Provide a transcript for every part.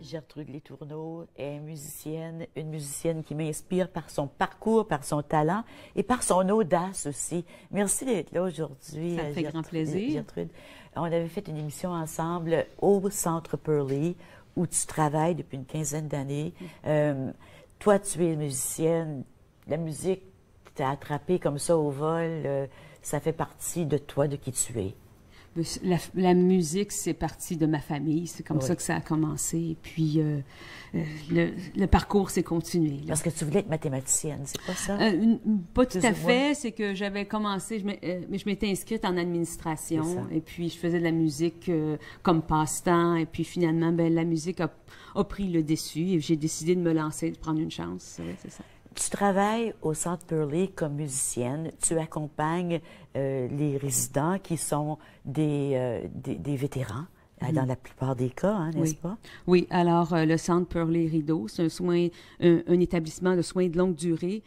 Gertrude Letourneau est une musicienne qui m'inspire par son parcours, par son talent et par son audace aussi. Merci d'être là aujourd'hui. Ça me fait grand plaisir. Gertrude. On avait fait une émission ensemble au Centre Pearly où tu travailles depuis une quinzaine d'années. Toi, tu es musicienne. La musique t'a attrapé comme ça au vol. Ça fait partie de toi, de qui tu es. La musique, c'est partie de ma famille. C'est comme ça que ça a commencé. Et puis, le parcours s'est continué. Là. Parce que tu voulais être mathématicienne, c'est pas ça? Pas tout à fait. C'est que j'avais commencé, mais je m'étais inscrite en administration. Et puis, je faisais de la musique comme passe-temps. Et puis, finalement, ben, la musique a pris le dessus. Et j'ai décidé de me lancer, de prendre une chance. C'est ça. Tu travailles au Centre Pearly comme musicienne. Tu accompagnes les résidents qui sont des vétérans, dans la plupart des cas, hein, n'est-ce pas? Oui. Alors, le Centre Pearly Rideau, c'est un établissement de soins de longue durée,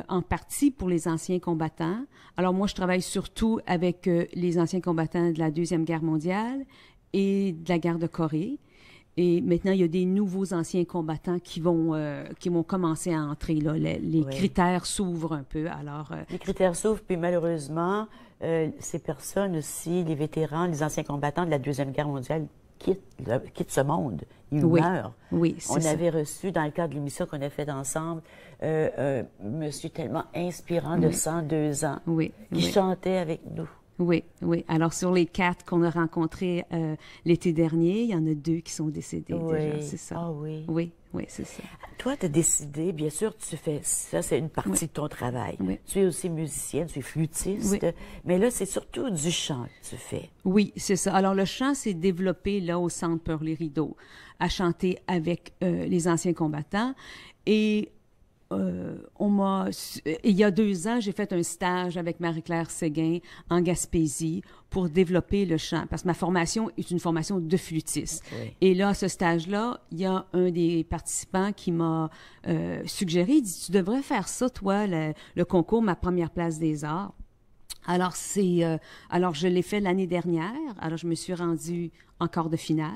en partie pour les anciens combattants. Alors, moi, je travaille surtout avec les anciens combattants de la Deuxième Guerre mondiale et de la guerre de Corée. Et maintenant, il y a des nouveaux anciens combattants qui vont commencer à entrer. Là. Les critères s'ouvrent un peu. Alors, les critères s'ouvrent, puis malheureusement, ces personnes aussi, les vétérans, les anciens combattants de la Deuxième Guerre mondiale, quittent ce monde. Ils meurent. Oui, c'est ça. On avait reçu, dans le cadre de l'émission qu'on a faite ensemble, un monsieur tellement inspirant de 102 ans qui chantait avec nous. Oui. Alors, sur les 4 qu'on a rencontrés l'été dernier, il y en a 2 qui sont décédés déjà, c'est ça. Ah oui. Oui, c'est ça. Toi, tu as décidé, bien sûr, tu fais ça, c'est une partie de ton travail. Tu es aussi musicienne, tu es flûtiste, mais là, c'est surtout du chant que tu fais. Oui, c'est ça. Alors, le chant s'est développé là au Centre Pearly Rideau, à chanter avec les anciens combattants. Et il y a 2 ans, j'ai fait un stage avec Marie-Claire Séguin en Gaspésie pour développer le chant, parce que ma formation est une formation de flûtiste. Et là, à ce stage-là, il y a un des participants qui m'a suggéré, il dit, tu devrais faire ça, toi, le concours Ma première place des arts. Alors, alors je l'ai fait l'année dernière. Alors, je me suis rendue en quart de finale.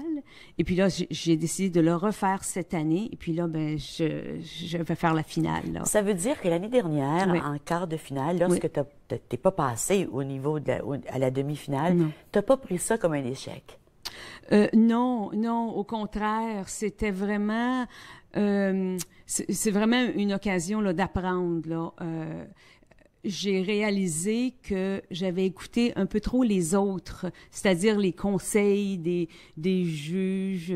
Et puis là, j'ai décidé de le refaire cette année. Et puis là, ben, je vais faire la finale. Là. Ça veut dire que l'année dernière, en quart de finale, lorsque tu n'es pas passé au niveau à la demi-finale, tu n'as pas pris ça comme un échec? Non, au contraire, c'était vraiment... c'est vraiment une occasion là, d'apprendre, là. J'ai réalisé que j'avais écouté un peu trop les autres, c'est-à-dire les conseils des juges.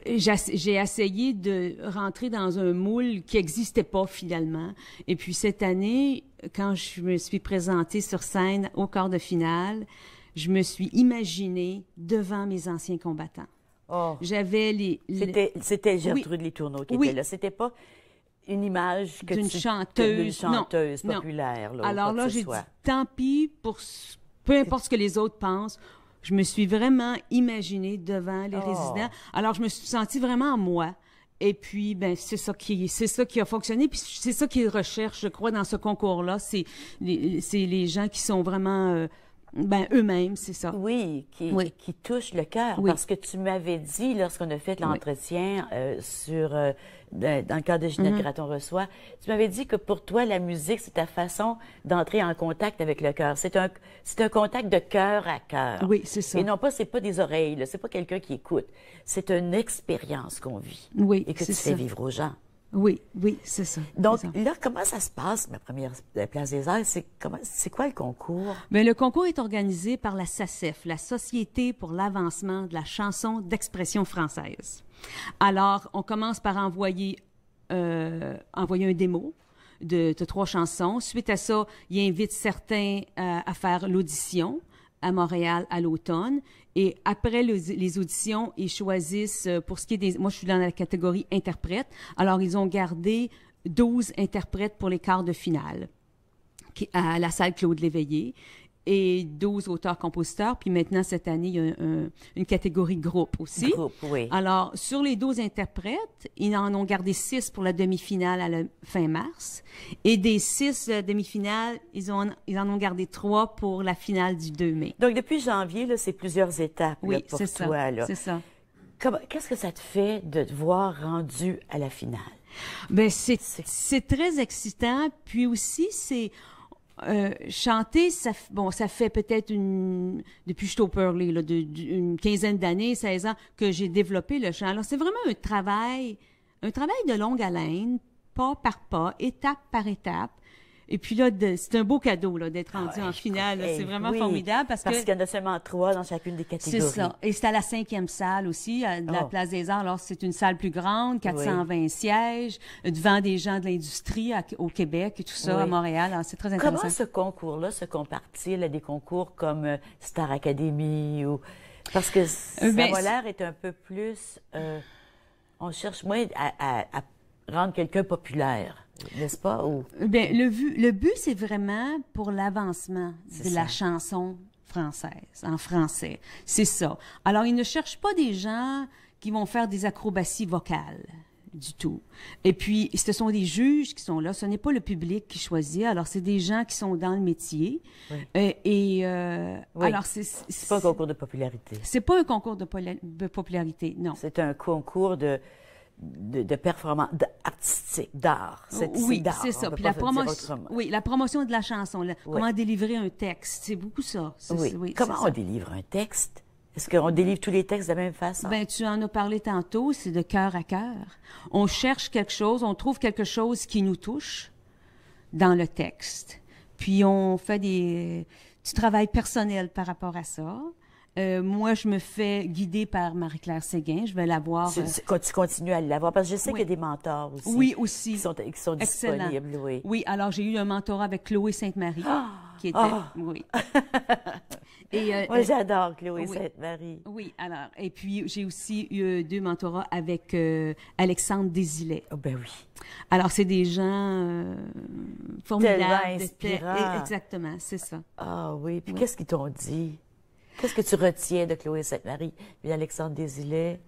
J'ai essayé de rentrer dans un moule qui n'existait pas finalement. Et puis cette année, quand je me suis présentée sur scène au quart de finale, je me suis imaginée devant mes anciens combattants. Oh. J'avais C'était Gertrude Letourneau qui était là. C'était pas une image d'une chanteuse populaire. Là, alors là, j'ai dit, tant pis, peu importe ce que les autres pensent, je me suis vraiment imaginée devant les résidents. Alors, je me suis sentie vraiment en moi. Et puis, ben, c'est ça qui a fonctionné. Puis, c'est ça qu'ils recherchent, je crois, dans ce concours-là. C'est les gens qui sont vraiment... eux-mêmes, c'est ça. Oui, qui touchent le cœur. Parce que tu m'avais dit, lorsqu'on a fait l'entretien dans le cadre de Ginette Gratton reçoit, tu m'avais dit que pour toi, la musique, c'est ta façon d'entrer en contact avec le cœur. C'est un contact de cœur à cœur. Oui, c'est ça. Et non pas, c'est pas des oreilles, là, c'est pas quelqu'un qui écoute. C'est une expérience qu'on vit. Oui, et que tu fais vivre aux gens. Oui, c'est ça. Donc là, comment ça se passe, ma première place des arts? C'est quoi le concours? Bien, le concours est organisé par la SACEF, la Société pour l'avancement de la chanson d'expression française. Alors, on commence par envoyer un démo de 3 chansons. Suite à ça, il invite certains à faire l'audition à Montréal à l'automne. Et après les auditions, ils choisissent, pour ce qui est des... Moi, je suis dans la catégorie interprète. Alors, ils ont gardé 12 interprètes pour les quarts de finale à la salle Claude Léveillé et 12 auteurs-compositeurs. Puis maintenant, cette année, il y a une catégorie groupe aussi. Groupe, oui. Alors, sur les 12 interprètes, ils en ont gardé 6 pour la demi-finale à la fin mars. Et des 6 demi-finales, ils en ont gardé 3 pour la finale du 2 mai. Donc, depuis janvier, là, c'est plusieurs étapes là, pour toi. Oui, c'est ça. Qu'est-ce que ça te fait de te voir rendu à la finale? Ben c'est très excitant. Puis aussi, c'est chanter, ça fait peut-être depuis que je suis au Pearly, là, une quinzaine d'années, 16 ans, que j'ai développé le chant. Alors, c'est vraiment un travail de longue haleine, pas par pas, étape par étape. Et puis là, c'est un beau cadeau là, d'être rendu en finale. C'est vraiment formidable parce qu'il y en a seulement 3 dans chacune des catégories. C'est ça. Et c'est à la 5e salle aussi, de la Place des Arts. Alors, c'est une salle plus grande, 420 sièges, devant des gens de l'industrie au Québec et tout ça, à Montréal. Alors, c'est très intéressant. Comment ce concours-là se compare-t-il à des concours comme Star Academy ou... Parce que ça a l'air est un peu plus... on cherche moins à rendre quelqu'un populaire. N'est-ce pas? Bien, le but, c'est vraiment pour l'avancement de la chanson française, en français. C'est ça. Alors, ils ne cherchent pas des gens qui vont faire des acrobaties vocales du tout. Et puis, ce sont des juges qui sont là. Ce n'est pas le public qui choisit. Alors, c'est des gens qui sont dans le métier. Oui. Alors, c'est pas un concours de popularité. C'est pas un concours de popularité, non. C'est un concours de performance artistique, d'art. Oui, c'est ça. Puis la promotion de la chanson, comment délivrer un texte, c'est beaucoup ça. Comment on délivre un texte? Est-ce qu'on délivre tous les textes de la même façon? Ben, tu en as parlé tantôt, c'est de cœur à cœur. On cherche quelque chose, on trouve quelque chose qui nous touche dans le texte. Puis on fait du travail personnel par rapport à ça. Moi, je me fais guider par Marie-Claire Séguin. Je vais la voir. Tu continues à la voir parce que je sais qu'il y a des mentors aussi. Oui, aussi. Qui sont disponibles. Oui. Oui, alors j'ai eu un mentorat avec Chloé Sainte-Marie, qui était. Oui. Moi, j'adore Chloé Sainte-Marie. Oui, alors. Et puis, j'ai aussi eu 2 mentorats avec Alexandre Desilets. Oh, ben oui. Alors, c'est des gens formidables. Tellement inspirants. Exactement, c'est ça. Ah oui. Puis qu'est-ce qu'ils t'ont dit? Qu'est-ce que tu retiens de Chloé Sainte-Marie et d'Alexandre Desilets?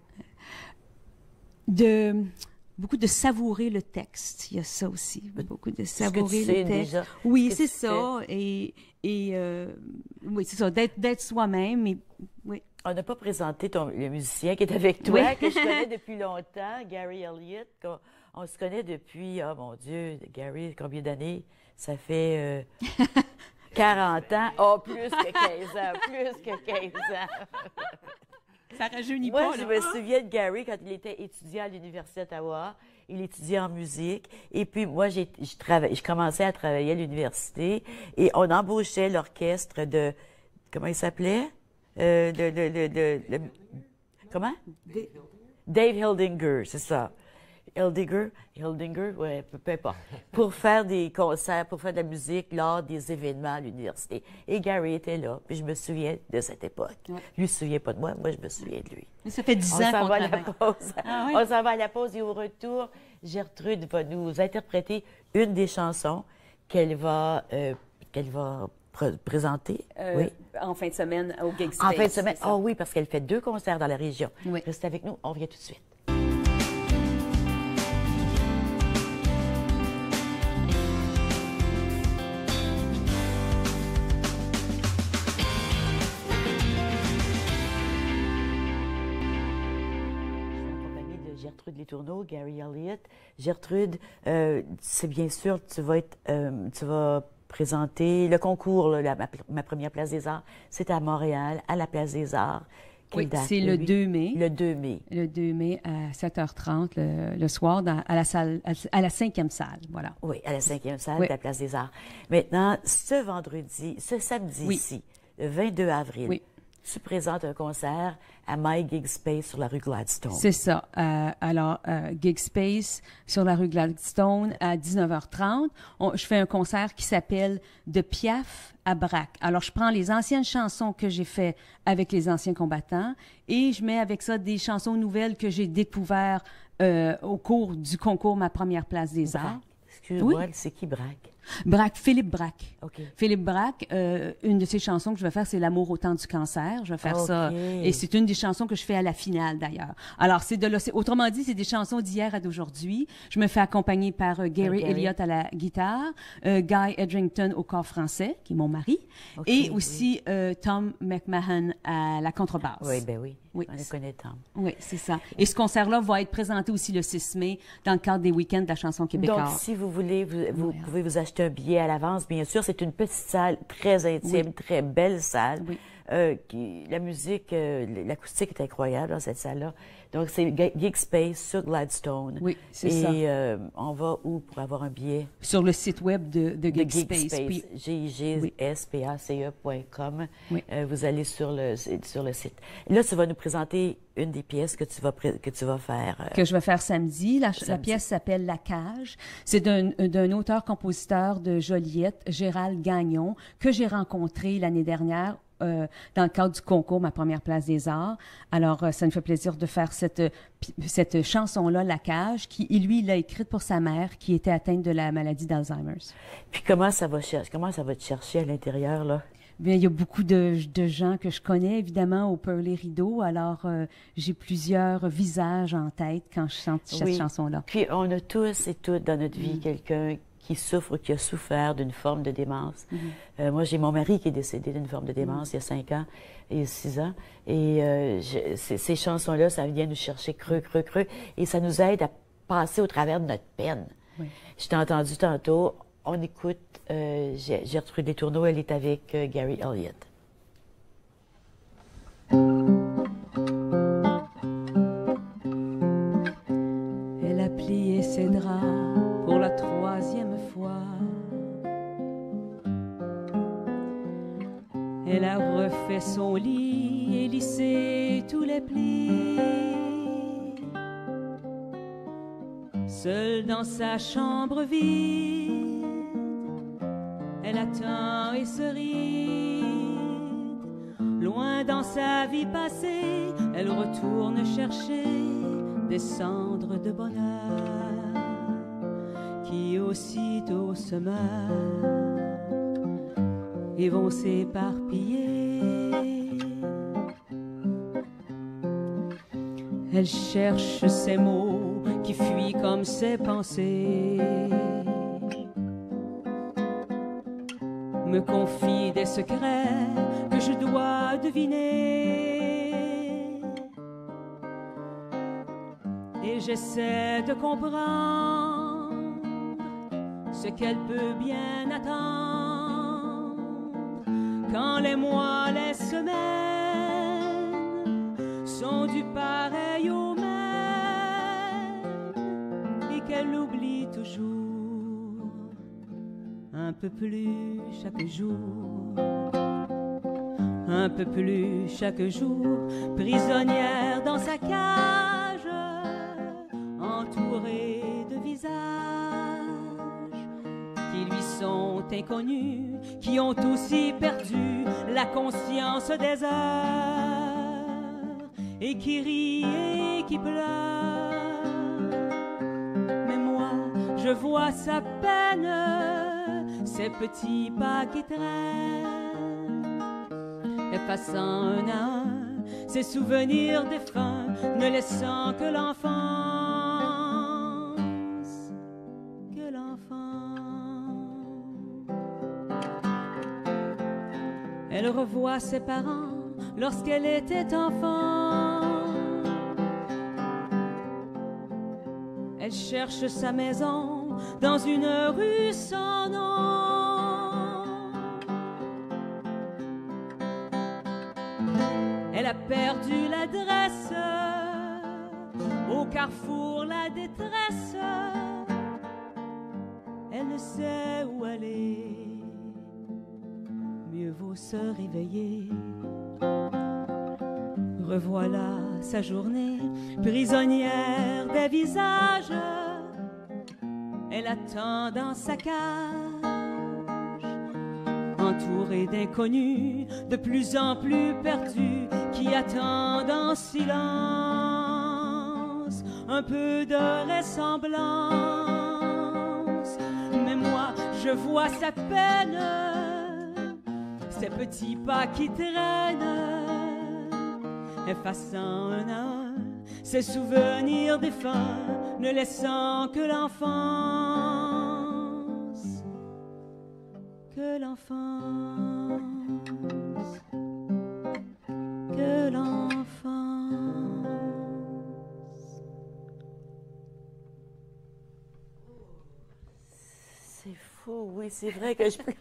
Beaucoup de savourer le texte. Il y a ça aussi. Beaucoup de savourer le texte. Déjà, oui, c'est ça. Oui, c'est ça. D'être soi-même. Oui. On n'a pas présenté le musicien qui est avec toi, que je connais depuis longtemps, Gary Elliott. On se connaît depuis, oh mon Dieu, Gary, combien d'années? Ça fait... 40 ans. Oh, plus que 15 ans. Plus que 15 ans. Ça rajeunit pas, Moi, je me souviens de Gary quand il était étudiant à l'Université d'Ottawa. Il étudiait en musique. Et puis, moi, je commençais à travailler à l'université. Et on embauchait l'orchestre de... Comment il s'appelait? Comment? Dave Hildinger, c'est ça. Hildinger, ouais, peu importe, pour faire des concerts, pour faire de la musique lors des événements à l'université. Et Gary était là, puis je me souviens de cette époque. Ouais. Lui ne se souvient pas de moi, moi je me souviens de lui. Mais ça fait 10 ans qu'on travaille. On s'en va à la pause. Ah, oui? On s'en va à la pause et au retour, Gertrude va nous interpréter une des chansons qu'elle va présenter. Oui. En fin de semaine au Gig Space. En fin de semaine, oui, parce qu'elle fait 2 concerts dans la région. Oui. Restez avec nous, on revient tout de suite. Gertrude Letourneau, Gary Elliott. Gertrude, c'est bien sûr, tu vas présenter le concours, là, ma première Place des Arts. C'est à Montréal, à la Place des Arts. Oui, c'est le 2 mai. Le 2 mai. Le 2 mai à 7h30 le soir à la 5e salle, voilà. Oui, à la 5e salle de la Place des Arts. Maintenant, ce samedi ici, le 22 avril, tu présentes un concert à My Gig Space sur la rue Gladstone. C'est ça. Alors, Gig Space sur la rue Gladstone à 19h30. Je fais un concert qui s'appelle De Piaf à Braque. Alors, je prends les anciennes chansons que j'ai faites avec les anciens combattants et je mets avec ça des chansons nouvelles que j'ai découvertes au cours du concours Ma Première Place des Arts. Excuse-moi, c'est qui Braque? Philippe Braque. OK. Philippe Braque, une de ses chansons que je vais faire, c'est L'amour au temps du cancer. Je vais faire ça. Et c'est une des chansons que je fais à la finale, d'ailleurs. Alors, autrement dit, c'est des chansons d'hier à d'aujourd'hui. Je me fais accompagner par Gary Elliott à la guitare, Guy Edrington au corps français, qui est mon mari, et aussi Tom McMahon à la contrebasse. Oui, ben oui. Oui. On les connaît tant. Oui, c'est ça. Et ce concert-là va être présenté aussi le 6 mai dans le cadre des week-ends de la chanson québécoise. Donc, si vous voulez, vous pouvez vous acheter un billet à l'avance. Bien sûr, c'est une petite salle très intime, très belle salle. Oui. La musique, l'acoustique est incroyable dans cette salle-là. Donc, c'est Geek Space sur Gladstone. Oui, c'est ça. Et on va où pour avoir un billet? Sur le site web de Geek Space. Puis, gigspace.com. Oui. Vous allez sur le site. Là, tu vas nous présenter une des pièces que tu vas faire. Que je vais faire samedi. La pièce s'appelle La Cage. C'est d'un auteur-compositeur de Joliette, Gérald Gagnon, que j'ai rencontré l'année dernière dans le cadre du concours Ma première place des arts. Alors, ça me fait plaisir de faire cette chanson-là, La Cage, qui, lui, il l'a écrite pour sa mère, qui était atteinte de la maladie d'Alzheimer's. Puis comment ça va te chercher à l'intérieur, là? Bien, il y a beaucoup de gens que je connais, évidemment, au Pearly Rideau. Alors, j'ai plusieurs visages en tête quand je chante cette chanson-là. Puis, on a tous et toutes dans notre vie quelqu'un qui souffre, qui a souffert d'une forme de démence. Moi, j'ai mon mari qui est décédé d'une forme de démence il y a 5 ans et 6 ans. Et ces chansons-là, ça vient nous chercher creux. Et ça nous aide à passer au travers de notre peine. Oui. Je t'ai entendu tantôt, on écoute Gertrude Letourneau, elle est avec Gary Elliott. Elle a plié ses draps pour la 3e fois. Elle a refait son lit et lissé tous les plis. Seule dans sa chambre vide, elle attend et se ride. Loin dans sa vie passée, elle retourne chercher des cendres de bonheur qui aussitôt se meurent et vont s'éparpiller. Elle cherche ces mots qui fuient comme ses pensées, me confie des secrets que je dois deviner, et j'essaie de comprendre ce qu'elle peut bien attendre quand les mois, les semaines sont du pareil au même et qu'elle oublie toujours un peu plus chaque jour, un peu plus chaque jour, prisonnière dans sa cage, entourée de visages qui lui sont inconnus, qui ont aussi perdu la conscience des heures et qui rient et qui pleurent. Mais moi, je vois sa peine, ses petits pas qui traînent, effaçant un à un ses souvenirs défunts, ne laissant que l'enfance, que l'enfant. Elle revoit ses parents lorsqu'elle était enfant. Elle cherche sa maison dans une rue sans nom. Elle a perdu l'adresse, au carrefour la détresse. Elle ne sait où aller, mieux vaut se réveiller. Revoilà sa journée, prisonnière des visages. Elle attend dans sa cage, entourée d'inconnus, de plus en plus perdus, qui attendent en silence un peu de ressemblance. Mais moi, je vois sa peine, ses petits pas qui traînent, effaçant un à un ses souvenirs défunts, ne laissant que l'enfance, que l'enfance, que l'enfance. C'est fou, oui, c'est vrai que je pleure.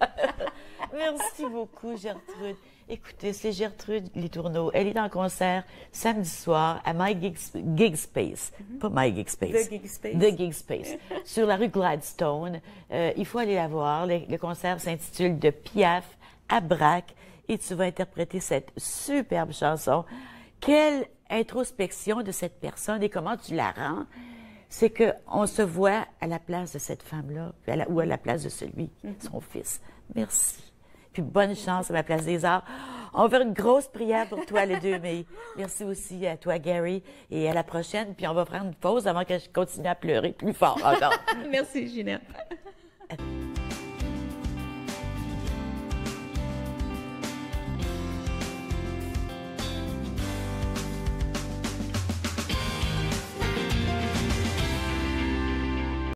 Merci beaucoup, Gertrude. Écoutez, c'est Gertrude Letourneau. Elle est en concert samedi soir à My Gig Space. Pas My Gig Space. The Gig Space. The Gig Space. Sur la rue Gladstone. Il faut aller la voir. Le concert s'intitule De Piaf à Braque et tu vas interpréter cette superbe chanson. Quelle introspection de cette personne et comment tu la rends. C'est qu'on se voit à la place de cette femme-là ou à la place de celui, son fils. Merci. Puis bonne chance à la Place des Arts. On va faire une grosse prière pour toi le 2 mai. Merci aussi à toi, Gary, et à la prochaine. Puis on va prendre une pause avant que je continue à pleurer plus fort encore. Merci, Ginette.